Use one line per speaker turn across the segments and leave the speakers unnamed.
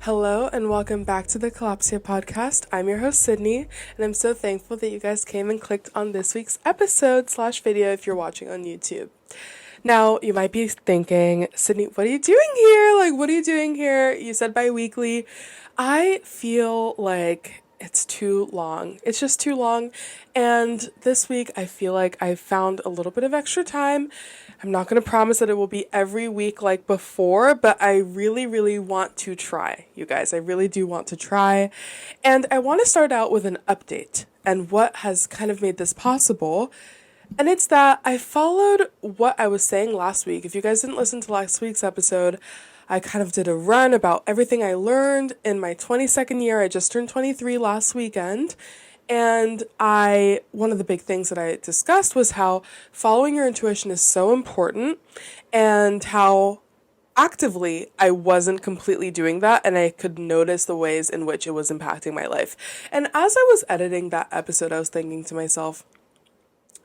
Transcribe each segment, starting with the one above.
Hello and welcome back to the Kalopsia podcast. I'm your host Sydney, and I'm so thankful that you guys came and clicked on this week's episode/video if you're watching on YouTube. Now, you might be thinking, Sydney, what are you doing here? What are you doing here? You said bi-weekly. I feel like it's too long. It's just too long. And this week, I feel like I found a little bit of extra time. I'm not going to promise that it will be every week like before, but I really, really want to try, you guys. I really do want to try. And I want to start out with an update and what has kind of made this possible. And it's that I followed what I was saying last week. If you guys didn't listen to last week's episode, I kind of did a run about everything I learned in my 22nd year. I just turned 23 last weekend. And one of the big things that I discussed was how following your intuition is so important and how actively I wasn't completely doing that, and I could notice the ways in which it was impacting my life. And as I was editing that episode, I was thinking to myself,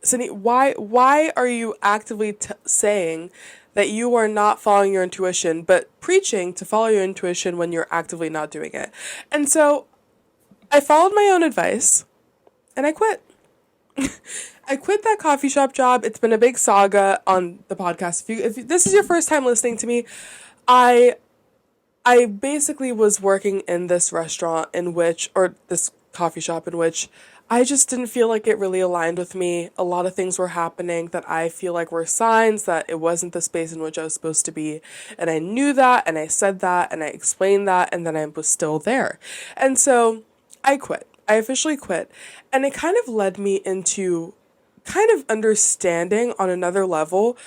Sydney, why are you actively saying that you are not following your intuition, but preaching to follow your intuition when you're actively not doing it? And so I followed my own advice. And I quit. I quit that coffee shop job. It's been a big saga on the podcast. If this is your first time listening to me, I basically was working in this restaurant or this coffee shop in which I just didn't feel like it really aligned with me. A lot of things were happening that I feel like were signs that it wasn't the space in which I was supposed to be. And I knew that, and I said that, and I explained that, and then I was still there. And so I quit. I officially quit, and it kind of led me into kind of understanding on another level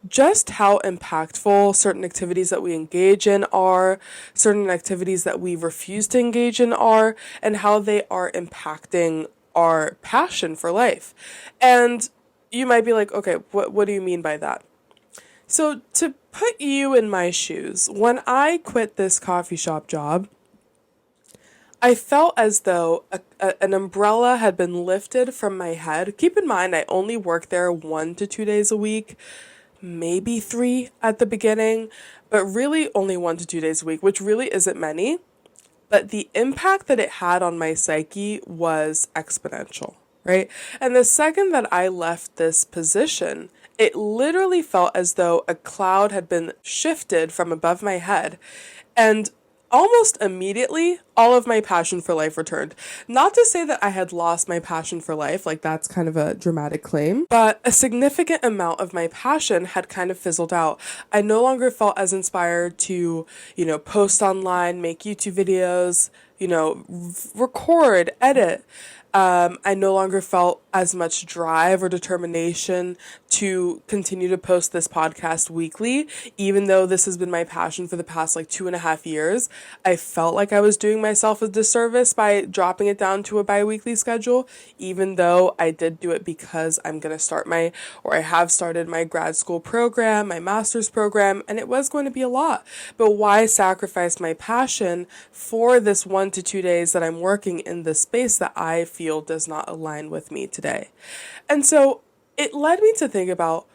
just how impactful certain activities that we engage in are, certain activities that we refuse to engage in are, and how they are impacting our passion for life. And you might be like, okay, what do you mean by that? So to put you in my shoes, when I quit this coffee shop job, I felt as though an umbrella had been lifted from my head. Keep in mind, I only worked there 1 to 2 days a week, maybe 3 at the beginning, but really only 1 to 2 days a week, which really isn't many. But the impact that it had on my psyche was exponential, right? And the second that I left this position, it literally felt as though a cloud had been shifted from above my head, and almost immediately, all of my passion for life returned. Not to say that I had lost my passion for life, that's kind of a dramatic claim, but a significant amount of my passion had kind of fizzled out. I no longer felt as inspired to, post online, make YouTube videos, record, edit. I no longer felt as much drive or determination to continue to post this podcast weekly, even though this has been my passion for the past 2.5 years. I felt like I was doing myself a disservice by dropping it down to a bi-weekly schedule, even though I did do it because I have started my grad school program, my master's program, and it was going to be a lot. But why sacrifice my passion for this 1 to 2 days that I'm working in this space that I feel does not align with me today? And so it led me to think about,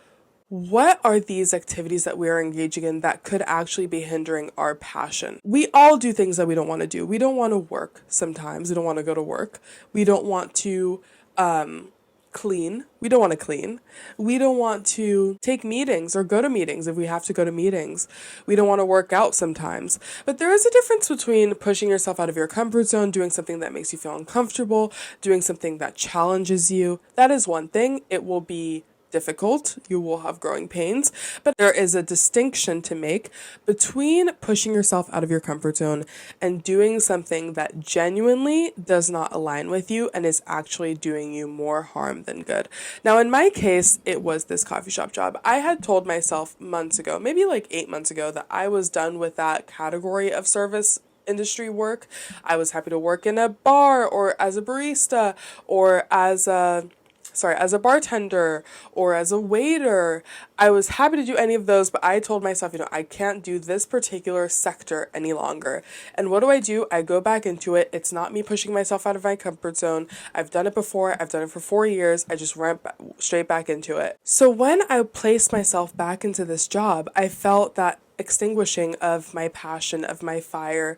what are these activities that we are engaging in that could actually be hindering our passion? We all do things that we don't want to do. We don't want to work sometimes. We don't want to go to work. We don't want to clean. We don't want to clean. We don't want to take meetings or go to meetings if we have to go to meetings. We don't want to work out sometimes. But there is a difference between pushing yourself out of your comfort zone, doing something that makes you feel uncomfortable, doing something that challenges you. That is one thing. It will be difficult. You will have growing pains, but there is a distinction to make between pushing yourself out of your comfort zone and doing something that genuinely does not align with you and is actually doing you more harm than good. Now, in my case, it was this coffee shop job. I had told myself months ago, maybe 8 months ago, that I was done with that category of service industry work. I was happy to work in a bar or as a barista or as a bartender or as a waiter. I was happy to do any of those, but I told myself, I can't do this particular sector any longer. And what do? I go back into it. It's not me pushing myself out of my comfort zone. I've done it before. I've done it for 4 years. I just went straight back into it. So when I placed myself back into this job, I felt that extinguishing of my passion, of my fire,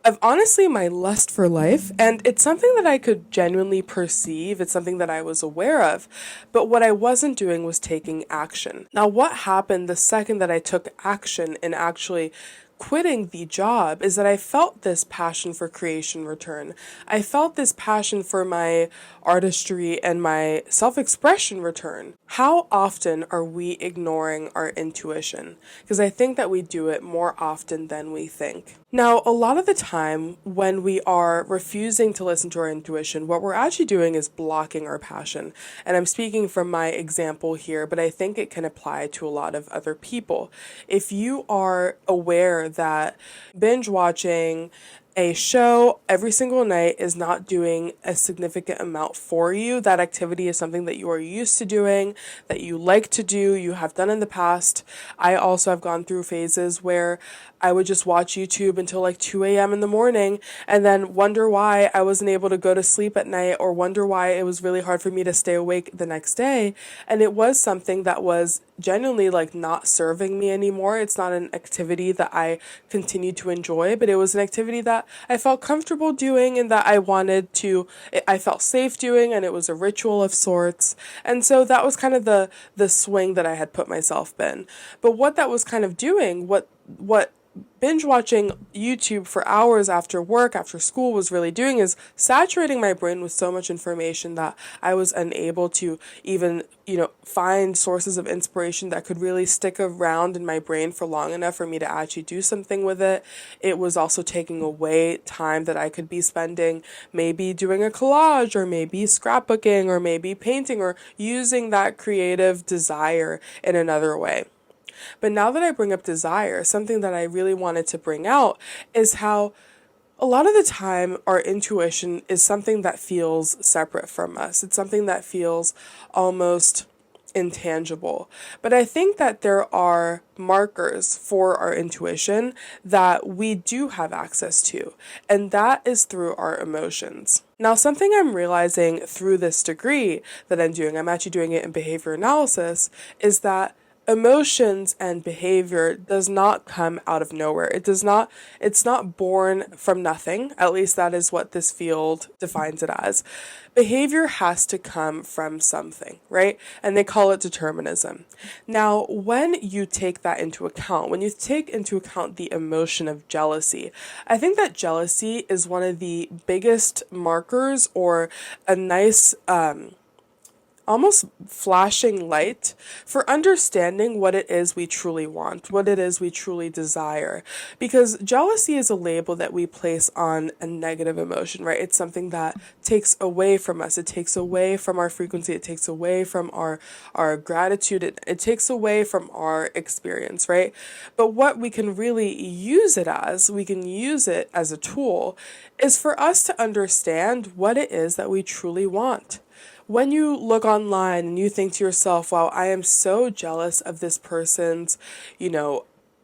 of honestly my lust for life. And it's something that I could genuinely perceive. It's something that I was aware of. But what I wasn't doing was taking action. Now, what happened the second that I took action in actually quitting the job is that I felt this passion for creation return. I felt this passion for my artistry and my self-expression return. How often are we ignoring our intuition? Because I think that we do it more often than we think. Now, a lot of the time when we are refusing to listen to our intuition, what we're actually doing is blocking our passion. And I'm speaking from my example here, but I think it can apply to a lot of other people. If you are aware that binge watching a show every single night is not doing a significant amount for you, that activity is something that you are used to doing, that you like to do, you have done in the past. I also have gone through phases where I would just watch YouTube until like 2 a.m. in the morning and then wonder why I wasn't able to go to sleep at night, or wonder why it was really hard for me to stay awake the next day. And it was something that was genuinely like not serving me anymore. It's not an activity that I continued to enjoy, but it was an activity that I felt comfortable doing and that I felt safe doing, and it was a ritual of sorts. And so that was kind of the swing that I had put myself in. But what that was kind of doing, what binge watching YouTube for hours after work, after school was really doing, is saturating my brain with so much information that I was unable to even, find sources of inspiration that could really stick around in my brain for long enough for me to actually do something with it. It was also taking away time that I could be spending maybe doing a collage, or maybe scrapbooking, or maybe painting, or using that creative desire in another way. But now that I bring up desire, something that I really wanted to bring out is how a lot of the time our intuition is something that feels separate from us. It's something that feels almost intangible. But I think that there are markers for our intuition that we do have access to, and that is through our emotions. Now, something I'm realizing through this degree that I'm actually doing it in behavior analysis, is that emotions and behavior does not come out of nowhere. It's not born from nothing. At least that is what this field defines it as. Behavior has to come from something, right? And they call it determinism. Now, when you take that into account, when you take into account the emotion of jealousy, I think that jealousy is one of the biggest markers, or a nice, almost flashing light for understanding what it is we truly want, what it is we truly desire. Because jealousy is a label that we place on a negative emotion, right? It's something that takes away from us. It takes away from our frequency. It takes away from our gratitude. It takes away from our experience, right? But what we can really use it as a tool, is for us to understand what it is that we truly want. When you look online and you think to yourself, wow, I am so jealous of this person's,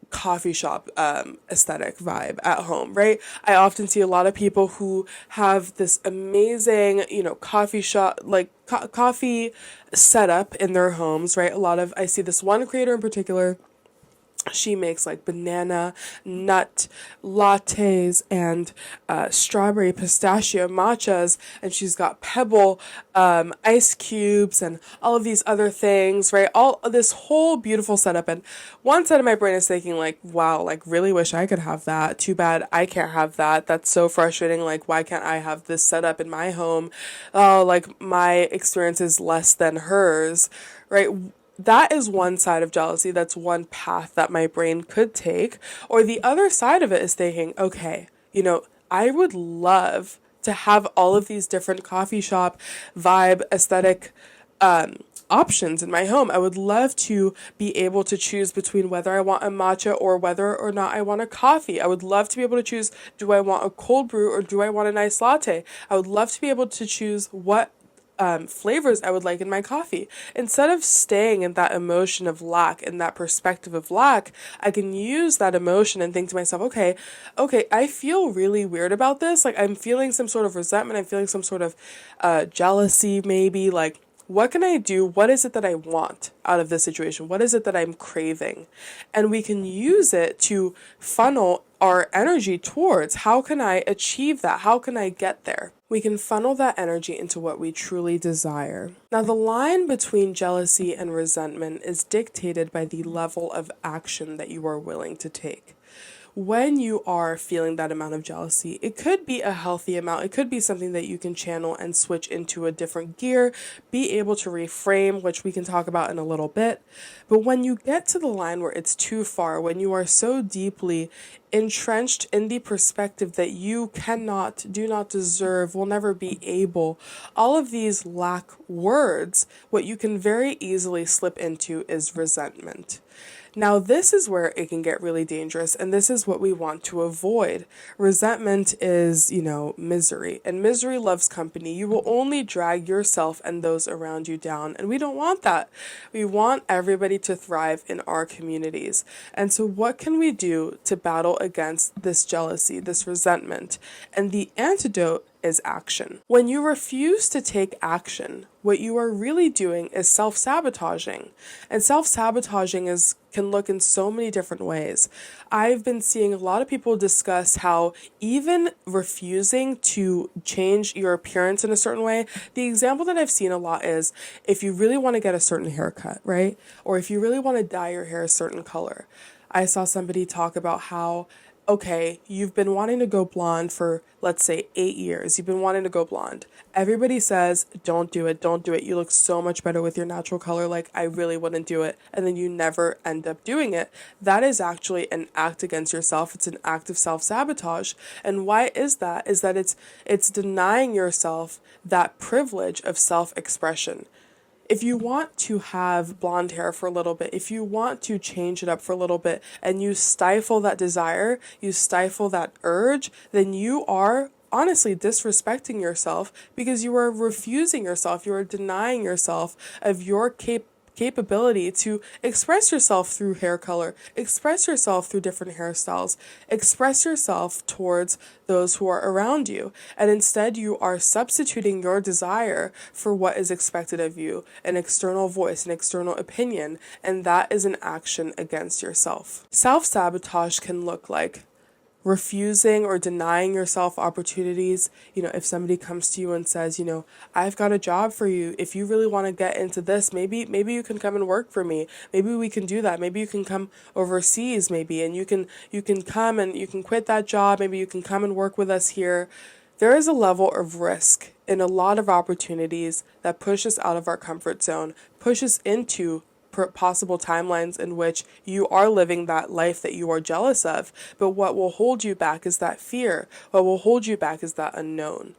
coffee shop aesthetic vibe at home, right? I often see a lot of people who have this amazing, coffee shop, like coffee setup in their homes, right? I see this one creator in particular. She makes like banana nut lattes and strawberry pistachio matchas, and she's got pebble ice cubes and all of these other things, right? All this whole beautiful setup. And one side of my brain is thinking like, wow, like really wish I could have that. Too bad I can't have that. That's so frustrating. Like, why can't I have this setup in my home? Oh, like my experience is less than hers, right? That is one side of jealousy. That's one path that my brain could take. Or the other side of it is thinking, okay, I would love to have all of these different coffee shop vibe aesthetic options in my home. I would love to be able to choose between whether I want a matcha or whether or not I want a coffee. I would love to be able to choose, do I want a cold brew or do I want a nice latte? I would love to be able to choose what flavors I would like in my coffee. Instead of staying in that emotion of lack, in that perspective of lack, I can use that emotion and think to myself, okay, I feel really weird about this. Like, I'm feeling some sort of resentment. I'm feeling some sort of jealousy, maybe. Like, what can I do? What is it that I want out of this situation? What is it that I'm craving? And we can use it to funnel our energy towards how can I achieve that? How can I get there? We can funnel that energy into what we truly desire. Now, the line between jealousy and resentment is dictated by the level of action that you are willing to take. When you are feeling that amount of jealousy, it could be a healthy amount. It could be something that you can channel and switch into a different gear, be able to reframe, which we can talk about in a little bit. But when you get to the line where it's too far, when you are so deeply entrenched in the perspective that you cannot, do not deserve, will never be able, all of these lack words, what you can very easily slip into is resentment. Now, this is where it can get really dangerous, and this is what we want to avoid. Resentment is, misery, and misery loves company. You will only drag yourself and those around you down, and we don't want that. We want everybody to thrive in our communities. And so what can we do to battle against this jealousy, this resentment? And the antidote is action. When you refuse to take action, what you are really doing is self-sabotaging. And self-sabotaging can look in so many different ways. I've been seeing a lot of people discuss how even refusing to change your appearance in a certain way, the example that I've seen a lot is if you really want to get a certain haircut, right? Or if you really want to dye your hair a certain color. I saw somebody talk about how okay, you've been wanting to go blonde for, let's say, 8 years. You've been wanting to go blonde. Everybody says, don't do it, don't do it. You look so much better with your natural color. Like, I really wouldn't do it. And then you never end up doing it. That is actually an act against yourself. It's an act of self-sabotage. And why is that? Is that it's denying yourself that privilege of self-expression. If you want to have blonde hair for a little bit, if you want to change it up for a little bit, and you stifle that desire, you stifle that urge, then you are honestly disrespecting yourself because you are refusing yourself, you are denying yourself of your capability to express yourself through hair color, express yourself through different hairstyles, express yourself towards those who are around you. And instead you are substituting your desire for what is expected of you, an external voice, an external opinion, and that is an action against yourself. Self-sabotage can look like refusing or denying yourself opportunities. If somebody comes to you and says, I've got a job for you. If you really want to get into this, maybe you can come and work for me. Maybe we can do that. Maybe you can come overseas maybe, and you can come and you can quit that job. Maybe you can come and work with us here. There is a level of risk in a lot of opportunities that push us out of our comfort zone, push us into possible timelines in which you are living that life that you are jealous of. But what will hold you back is that fear. What will hold you back is that unknown.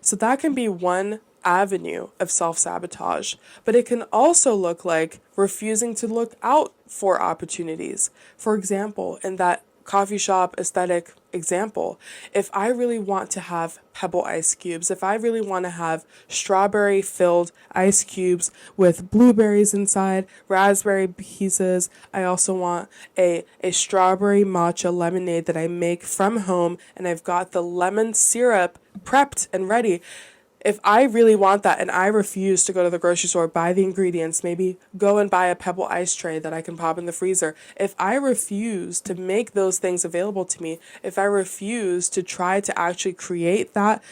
So that can be one avenue of self-sabotage, but it can also look like refusing to look out for opportunities. For example, in that coffee shop aesthetic example, if I really want to have pebble ice cubes, if I really want to have strawberry filled ice cubes with blueberries inside, raspberry pieces, I also want a strawberry matcha lemonade that I make from home, and I've got the lemon syrup prepped and ready. If I really want that and I refuse to go to the grocery store, buy the ingredients, maybe go and buy a pebble ice tray that I can pop in the freezer. If I refuse to make those things available to me, if I refuse to try to actually create that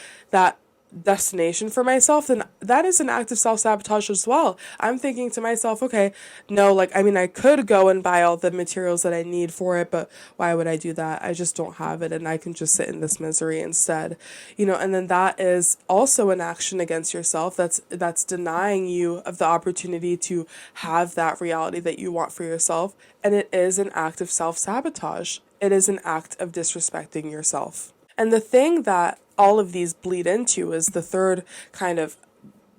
destination for myself, then that is an act of self-sabotage as well. I'm thinking to myself, okay, no, I could go and buy all the materials that I need for it, but why would I do that? I just don't have it, and I can just sit in this misery instead. And then that is also an action against yourself. That's denying you of the opportunity to have that reality that you want for yourself, and it is an act of self-sabotage. It is an act of disrespecting yourself. And the thing that all of these bleed into is the third kind of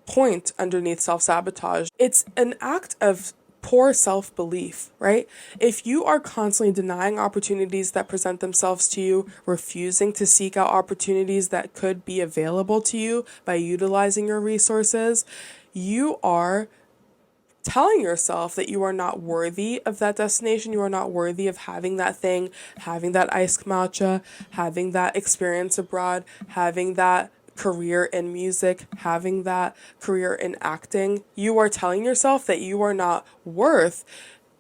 point underneath self-sabotage. It's an act of poor self-belief, right? If you are constantly denying opportunities that present themselves to you, refusing to seek out opportunities that could be available to you by utilizing your resources, you are telling yourself that you are not worthy of that destination, you are not worthy of having that thing, having that iced matcha, having that experience abroad, having that career in music, having that career in acting, you are telling yourself that you are not worth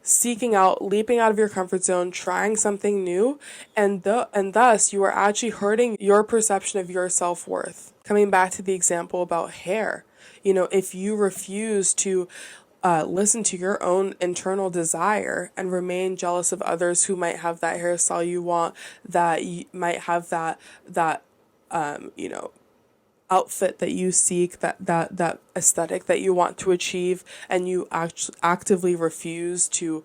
seeking out, leaping out of your comfort zone, trying something new, and thus you are actually hurting your perception of your self-worth. Coming back to the example about hair, if you refuse to listen to your own internal desire and remain jealous of others who might have that hairstyle you want, that you might have that outfit that you seek, that aesthetic that you want to achieve, and you actively refuse to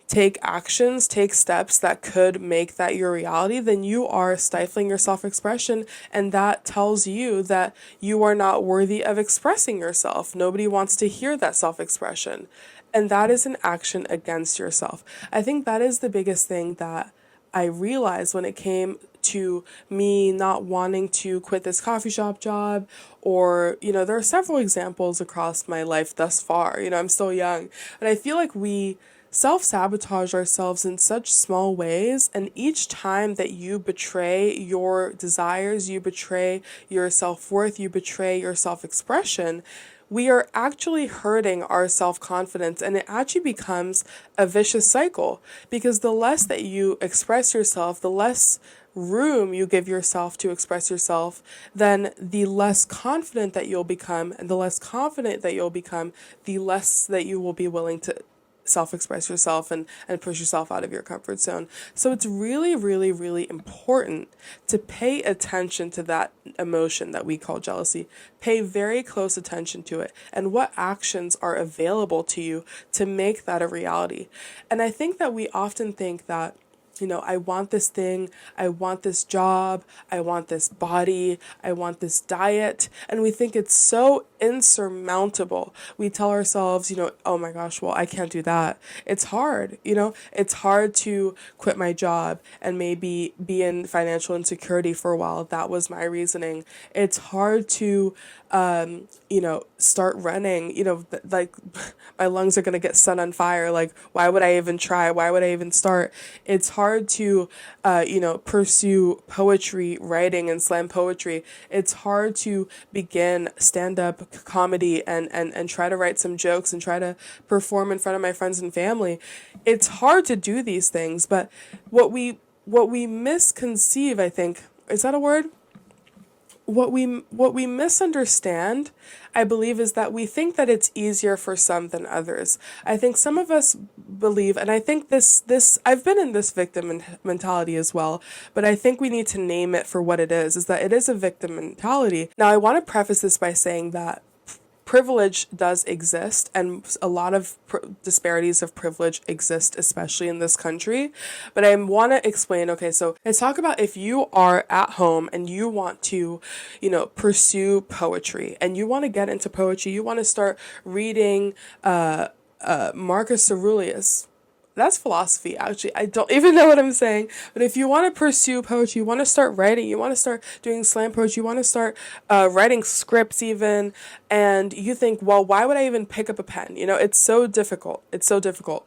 take actions, take steps that could make that your reality, then you are stifling your self-expression, and that tells you that you are not worthy of expressing yourself. Nobody wants to hear that self-expression, and that is an action against yourself. I think that is the biggest thing that I realized when it came to me not wanting to quit this coffee shop job, or, there are several examples across my life thus far. I'm still young, but I feel like we self-sabotage ourselves in such small ways, and each time that you betray your desires, you betray your self-worth, you betray your self-expression, we are actually hurting our self-confidence, and it actually becomes a vicious cycle, because the less that you express yourself, the less room you give yourself to express yourself, then the less confident that you'll become, and the less confident that you'll become, the less that you will be willing to self-express yourself and push yourself out of your comfort zone. So it's really, really, really important to pay attention to that emotion that we call jealousy. Pay very close attention to it and what actions are available to you to make that a reality. And I think that we often think that, I want this thing, I want this job, I want this body, I want this diet, and we think it's so insurmountable. We tell ourselves, oh my gosh, well, I can't do that. It's hard, it's hard to quit my job and maybe be in financial insecurity for a while. That was my reasoning. It's hard to, start running, like my lungs are going to get set on fire. Like, why would I even try? Why would I even start? It's hard to, pursue poetry, writing and slam poetry. It's hard to begin stand-up comedy and try to write some jokes and try to perform in front of my friends and family. It's hard to do these things, but what we misconceive, I think, is that a word? What we misunderstand, I believe, is that we think that it's easier for some than others. I think some of us believe, and I think this I've been in this victim mentality as well, but I think we need to name it for what it is that it is a victim mentality. Now, I want to preface this by saying that privilege does exist, and a lot of disparities of privilege exist, especially in this country. But I want to explain, okay, so let's talk about if you are at home and you want to, pursue poetry and you want to get into poetry, you want to start reading Marcus Aurelius. That's philosophy, actually. I don't even know what I'm saying. But if you want to pursue poetry, you want to start writing, you want to start doing slam poetry, you want to start writing scripts even, and you think, well, why would I even pick up a pen? It's so difficult. It's so difficult.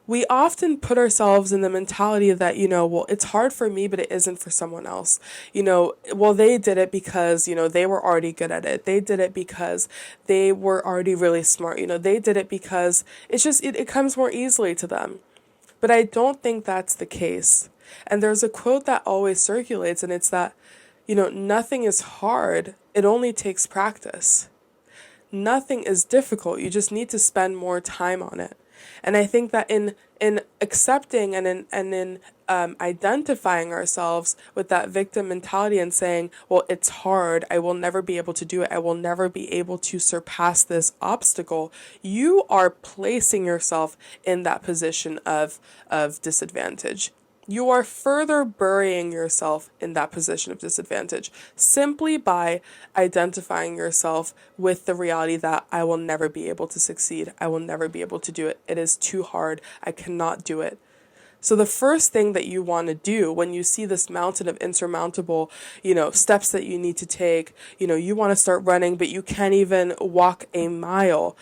We often put ourselves in the mentality that, well, it's hard for me, but it isn't for someone else. Well, they did it because, they were already good at it. They did it because they were already really smart. They did it because it's just, it comes more easily to them. But I don't think that's the case. And there's a quote that always circulates, and it's that, nothing is hard. It only takes practice. Nothing is difficult. You just need to spend more time on it. And I think that in accepting and in identifying ourselves with that victim mentality and saying, well, it's hard, I will never be able to do it, I will never be able to surpass this obstacle, you are placing yourself in that position of disadvantage. You are further burying yourself in that position of disadvantage simply by identifying yourself with the reality that I will never be able to succeed. I will never be able to do it. It is too hard. I cannot do it. So the first thing that you want to do when you see this mountain of insurmountable, steps that you need to take, you want to start running, but you can't even walk a mile,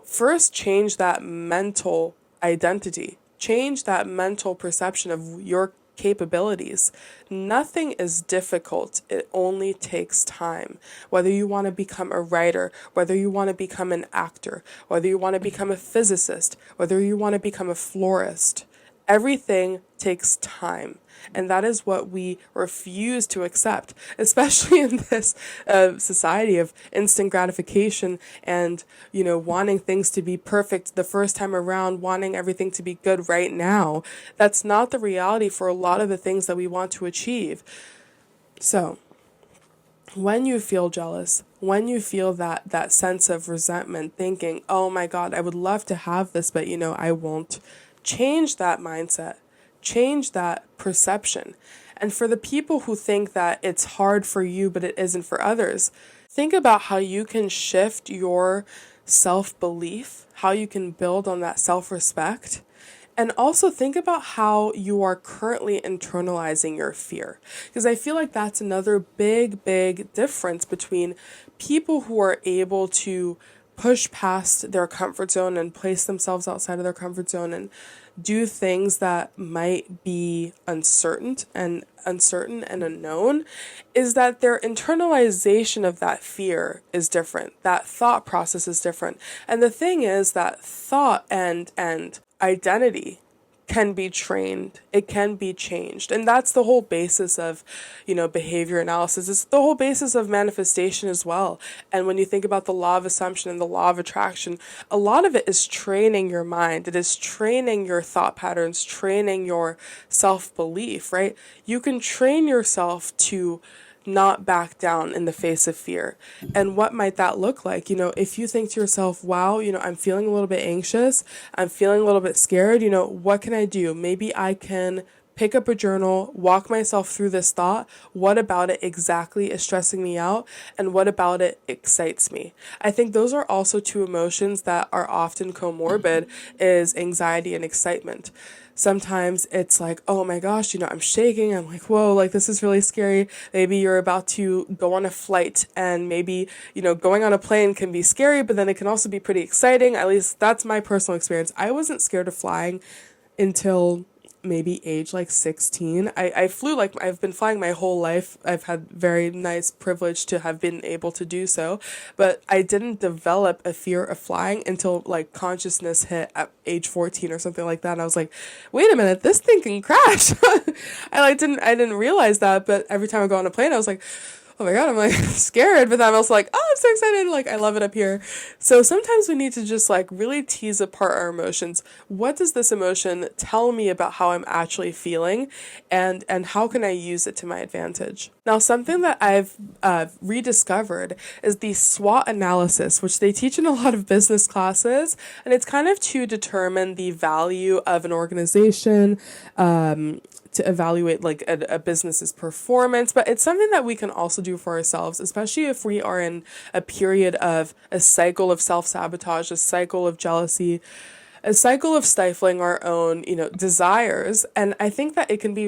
first change that mental identity. Change that mental perception of your capabilities. Nothing is difficult. It only takes time. Whether you want to become a writer, whether you want to become an actor, whether you want to become a physicist, whether you want to become a florist, everything takes time. And that is what we refuse to accept, especially in this society of instant gratification and, wanting things to be perfect the first time around, wanting everything to be good right now. That's not the reality for a lot of the things that we want to achieve. So, when you feel jealous, when you feel that sense of resentment, thinking, oh my God, I would love to have this, but I won't, change that mindset. Change that perception. And for the people who think that it's hard for you, but it isn't for others, think about how you can shift your self-belief, how you can build on that self-respect. And also think about how you are currently internalizing your fear. Because I feel like that's another big, big difference between people who are able to push past their comfort zone and place themselves outside of their comfort zone and do things that might be uncertain and unknown, is that their internalization of that fear is different. That thought process is different. And the thing is that thought and identity can be trained. It can be changed. And that's the whole basis of, behavior analysis. It's the whole basis of manifestation as well. And when you think about the law of assumption and the law of attraction, a lot of it is training your mind. It is training your thought patterns, training your self-belief, right? You can train yourself to not back down in the face of fear. And what might that look like? If you think to yourself, wow, I'm feeling a little bit anxious, I'm feeling a little bit scared, what can I do? Maybe I can pick up a journal, walk myself through this thought. What about it exactly is stressing me out? And what about it excites me? I think those are also two emotions that are often comorbid, is anxiety and excitement. Sometimes it's like, oh my gosh, I'm shaking. I'm like, whoa, like this is really scary. Maybe you're about to go on a flight, and maybe, going on a plane can be scary, but then it can also be pretty exciting. At least that's my personal experience. I wasn't scared of flying until maybe age 16. I flew, I've been flying my whole life. I've had very nice privilege to have been able to do so, but I didn't develop a fear of flying until consciousness hit at age 14 or something like that. And I was like, wait a minute, this thing can crash. I didn't realize that, but every time I go on a plane, I was like, oh my God, I'm scared, but then I'm also like, oh, I'm so excited. I love it up here. So sometimes we need to just really tease apart our emotions. What does this emotion tell me about how I'm actually feeling, and how can I use it to my advantage? Now, something that I've rediscovered is the SWOT analysis, which they teach in a lot of business classes, and it's kind of to determine the value of an organization, to evaluate a business's performance, but it's something that we can also do for ourselves, especially if we are in a period of a cycle of self-sabotage, a cycle of jealousy, a cycle of stifling our own, desires. And I think that it can be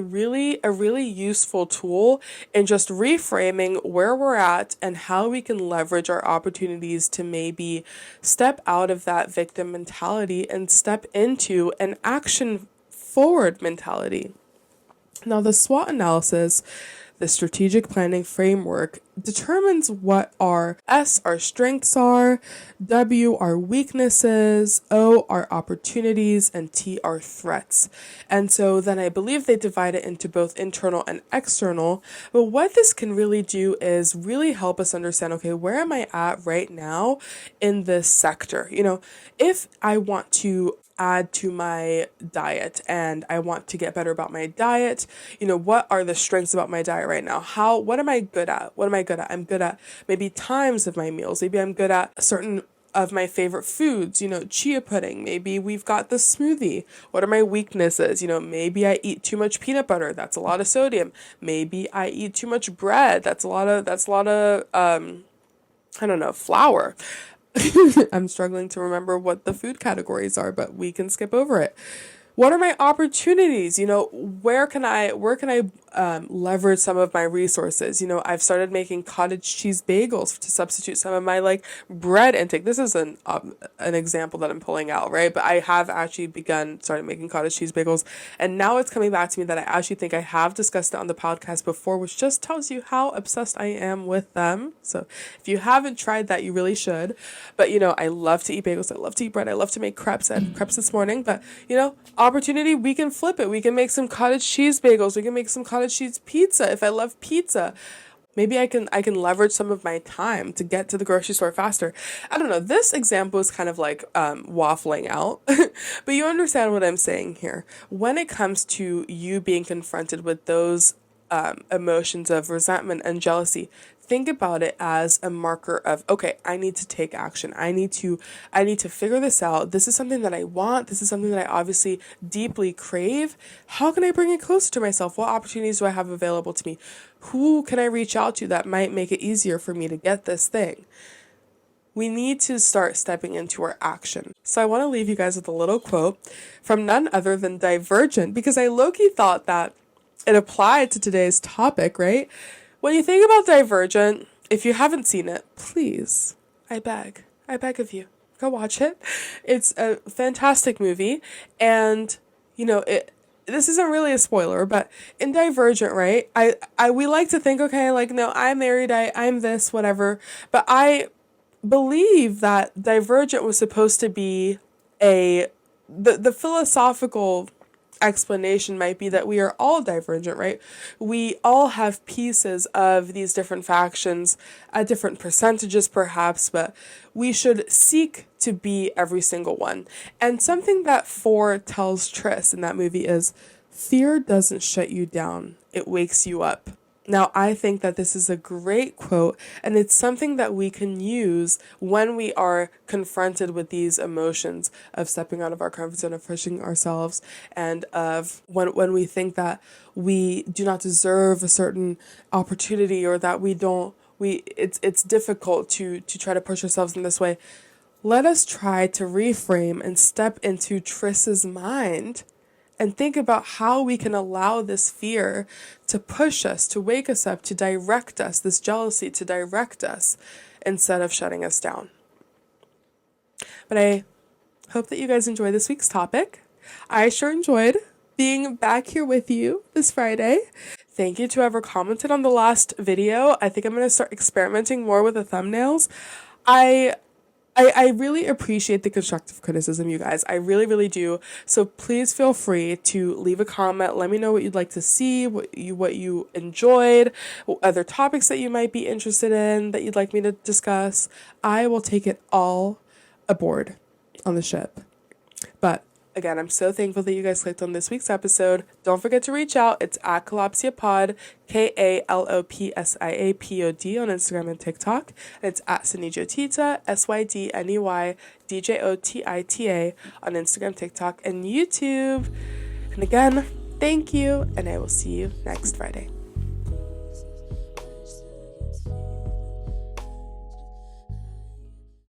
a really useful tool in just reframing where we're at and how we can leverage our opportunities to maybe step out of that victim mentality and step into an action forward mentality. Now, the SWOT analysis, the strategic planning framework, determines what our S, our strengths are, W, our weaknesses, O, our opportunities, and T, our threats. And so then I believe they divide it into both internal and external. But what this can really do is really help us understand, okay, where am I at right now in this sector? If I want to add to my diet and I want to get better about my diet, what are the strengths about my diet right now? What am I good at? I'm good at maybe times of my meals. Maybe I'm good at certain of my favorite foods, chia pudding. Maybe we've got the smoothie. What are my weaknesses? Maybe I eat too much peanut butter. That's a lot of sodium. Maybe I eat too much bread. That's a lot of I don't know, flour. I'm struggling to remember what the food categories are, but we can skip over it. What are my opportunities? Where can I leverage some of my resources. I've started making cottage cheese bagels to substitute some of my like bread intake. This is an example that I'm pulling out, right? But I have actually started making cottage cheese bagels, and now it's coming back to me that I actually think I have discussed it on the podcast before, which just tells you how obsessed I am with them. So if you haven't tried that, you really should. But I love to eat bagels. I love to eat bread. I love to make crepes. I had crepes this morning. But opportunity, we can flip it. We can make some cottage cheese bagels. We can make some cottage cheese pizza if I love pizza. Maybe I can leverage some of my time to get to the grocery store faster. I don't know. This example is kind of like waffling out, but you understand what I'm saying here. When it comes to you being confronted with those emotions of resentment and jealousy, think about it as a marker of, okay, I need to take action. I need to figure this out. This is something that I want. This is something that I obviously deeply crave. How can I bring it closer to myself? What opportunities do I have available to me? Who can I reach out to that might make it easier for me to get this thing? We need to start stepping into our action. So I want to leave you guys with a little quote from none other than Divergent, because I low-key thought that it applied to today's topic, right? When you think about Divergent, if you haven't seen it, please, I beg of you, go watch it. It's a fantastic movie, and this isn't really a spoiler, but in Divergent, right? We like to think, okay, like, no, I'm married, I'm this, whatever, but I believe that Divergent was supposed to be the philosophical explanation might be that we are all divergent, right? We all have pieces of these different factions at different percentages perhaps, but we should seek to be every single one. And something that Ford tells Tris in that movie is, fear doesn't shut you down, it wakes you up. Now, I think that this is a great quote, and it's something that we can use when we are confronted with these emotions of stepping out of our comfort zone, of pushing ourselves, and of when we think that we do not deserve a certain opportunity, or that it's difficult to try to push ourselves in this way. Let us try to reframe and step into Tris's mind and think about how we can allow this fear to push us, to wake us up, to direct us, this jealousy to direct us instead of shutting us down. But I hope that you guys enjoy this week's topic. I sure enjoyed being back here with you this Friday. Thank you to whoever commented on the last video. I think I'm going to start experimenting more with the thumbnails. I really appreciate the constructive criticism, you guys. I really, really do. So please feel free to leave a comment. Let me know what you'd like to see, what you enjoyed, other topics that you might be interested in that you'd like me to discuss. I will take it all aboard on the ship. But again, I'm so thankful that you guys clicked on this week's episode. Don't forget to reach out. It's at KalopsiaPod, KalopsiaPod on Instagram and TikTok. And it's at Sydney SYDNEY on Instagram, TikTok, and YouTube. And again, thank you, and I will see you next Friday.